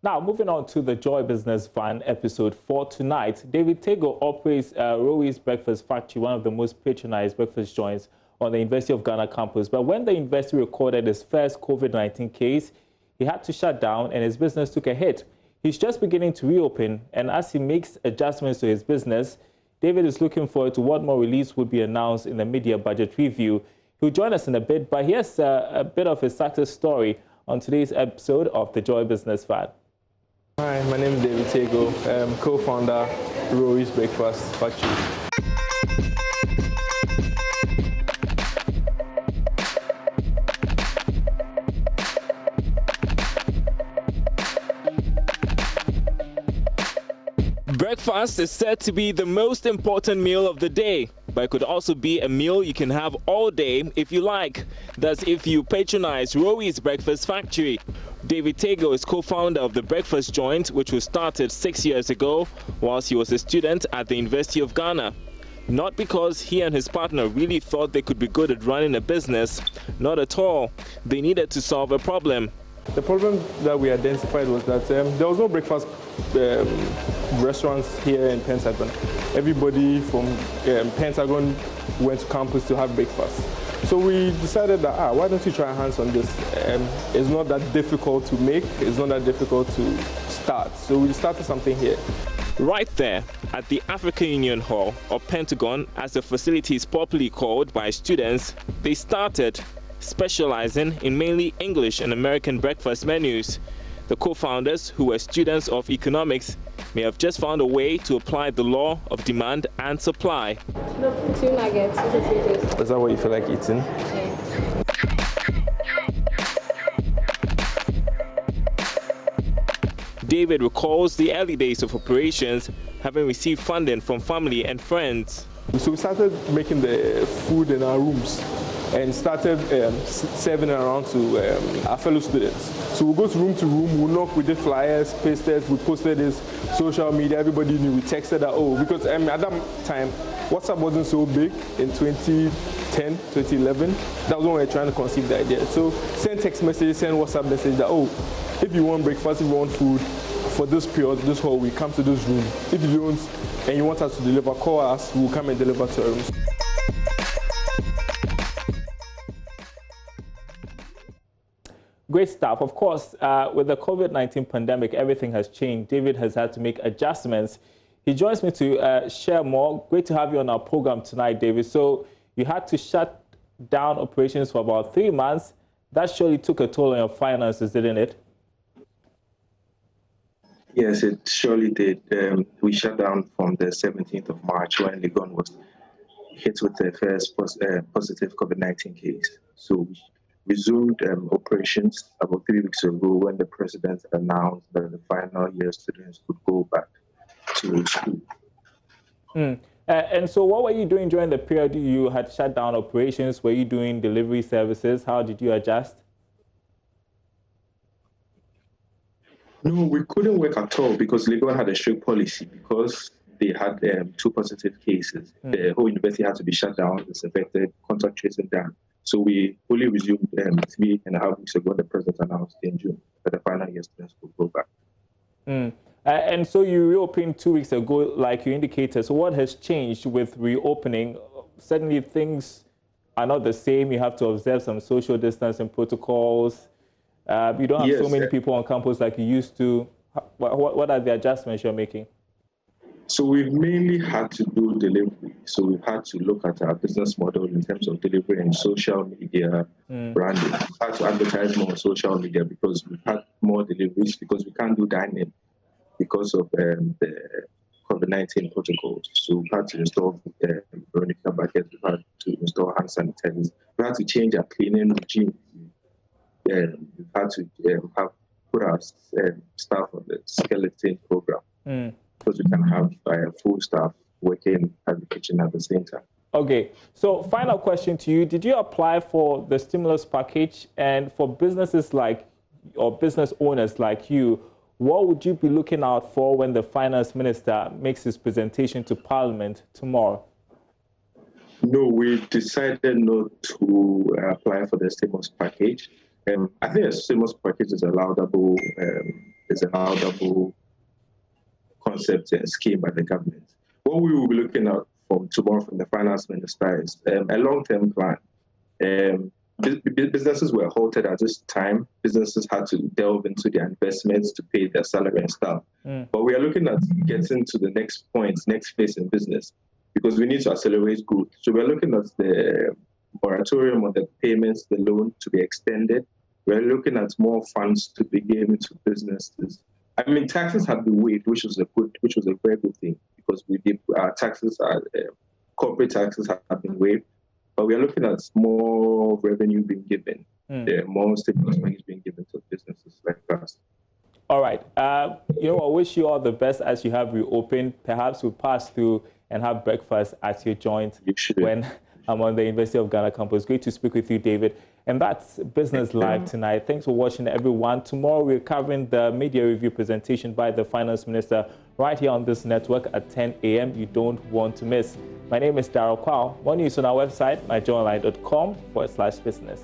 Now, moving on to the Joy Business Van episode for tonight. David Tego operates Rowi's Breakfast Factory, one of the most patronized breakfast joints on the University of Ghana campus. But when the university recorded his first COVID-19 case, he had to shut down and his business took a hit. He's just beginning to reopen, and as he makes adjustments to his business, David is looking forward to what more release would be announced in the media budget review. He'll join us in a bit, but here's a bit of his success story on today's episode of the Joy Business Van. Hi, my name is David Tego. I'm co-founder Rowi's Breakfast Factory. Breakfast is said to be the most important meal of the day, but it could also be a meal you can have all day if you like. That's if you patronize Rowi's Breakfast Factory. David Tego is co-founder of the breakfast joint, which was started 6 years ago whilst he was a student at the University of Ghana. Not because he and his partner really thought they could be good at running a business, not at all. They needed to solve a problem. The problem that we identified was that there was no breakfast restaurants here in Pentagon. Everybody from Pentagon went to campus to have breakfast. So we decided that, why don't you try hands on this? It's not that difficult to make, it's not that difficult to start. So we started something here. Right there at the African Union Hall, or Pentagon, as the facility is popularly called by students, they started specializing in mainly English and American breakfast menus. The co-founders, who were students of economics, may have just found a way to apply the law of demand and supply. The 2 nuggets. Is that what you feel like eating? Yeah. David recalls the early days of operations, having received funding from family and friends. So we started making the food in our rooms and started serving it around to our fellow students. So we go to room, we knock, we did flyers, pasted, we posted this, social media, everybody knew, we texted that, because at that time, WhatsApp wasn't so big in 2010, 2011. That was when we were trying to conceive the idea. So send text messages, send WhatsApp message that, if you want breakfast, if you want food, for this period, this whole week, come to this room. If you don't, and you want us to deliver, call us, we'll come and deliver to your rooms. Great stuff. Of course, with the COVID-19 pandemic, everything has changed. David has had to make adjustments. He joins me to share more. Great to have you on our program tonight, David. So you had to shut down operations for about 3 months. That surely took a toll on your finances, didn't it? Yes, it surely did. We shut down from the 17th of March when Legon was hit with the first positive COVID-19 case. So we resumed operations about 3 weeks ago when the president announced that the final year students could go back to school. And so what were you doing during the period you had shut down operations? Were you doing delivery services? How did you adjust? No, we couldn't work at all because Legon had a strict policy because they had 2 positive cases. The whole university had to be shut down, disinfected, contact tracing done. So we fully resumed 3.5 weeks ago. The president announced in June that the final year students would go back. And so you reopened 2 weeks ago, like you indicated. So what has changed with reopening? Suddenly things are not the same. You have to observe some social distancing protocols. You don't have so many people on campus like you used to. What are the adjustments you're making? So we've mainly had to do delivery. So we've had to look at our business model in terms of delivery and social media branding. We've had to advertise more on social media because we've had more deliveries because we can't do dining because of the COVID-19 protocols. So we've had to install Veronica buckets, we've had to install hand sanitizers. We had to change our cleaning regime. We've had to put our staff on the skeleton program because we can have full staff working at the kitchen at the same time. Okay, so final question to you. Did you apply for the stimulus package? And for businesses like, or business owners like you, what would you be looking out for when the finance minister makes his presentation to Parliament tomorrow? No, we decided not to apply for the stimulus package. I think a stimulus package is a laudable there's an double concept and scheme by the government. What we will be looking at from tomorrow from the finance minister is a long-term plan. Businesses were halted at this time. Businesses had to delve into their investments to pay their salary and stuff. But we are looking at getting to the next point, next phase in business, because we need to accelerate growth. So we're looking at the moratorium on the payments, the loan to be extended. We're looking at more funds to be given to businesses. I mean, taxes have been waived, which was a very good thing, because our taxes corporate taxes have been waived. But we are looking at more revenue being given, more stimulus money being given to businesses like us. All right. I wish you all the best as you have reopened. Perhaps we'll pass through and have breakfast at your joint when I'm on the University of Ghana campus. Great to speak with you, David. And that's Business Live tonight. Thanks for watching, everyone. Tomorrow, we're covering the media review presentation by the Finance Minister right here on this network at 10 a.m. You don't want to miss. My name is Darryl Kwao. More news on our website, myjoyonline.com/business.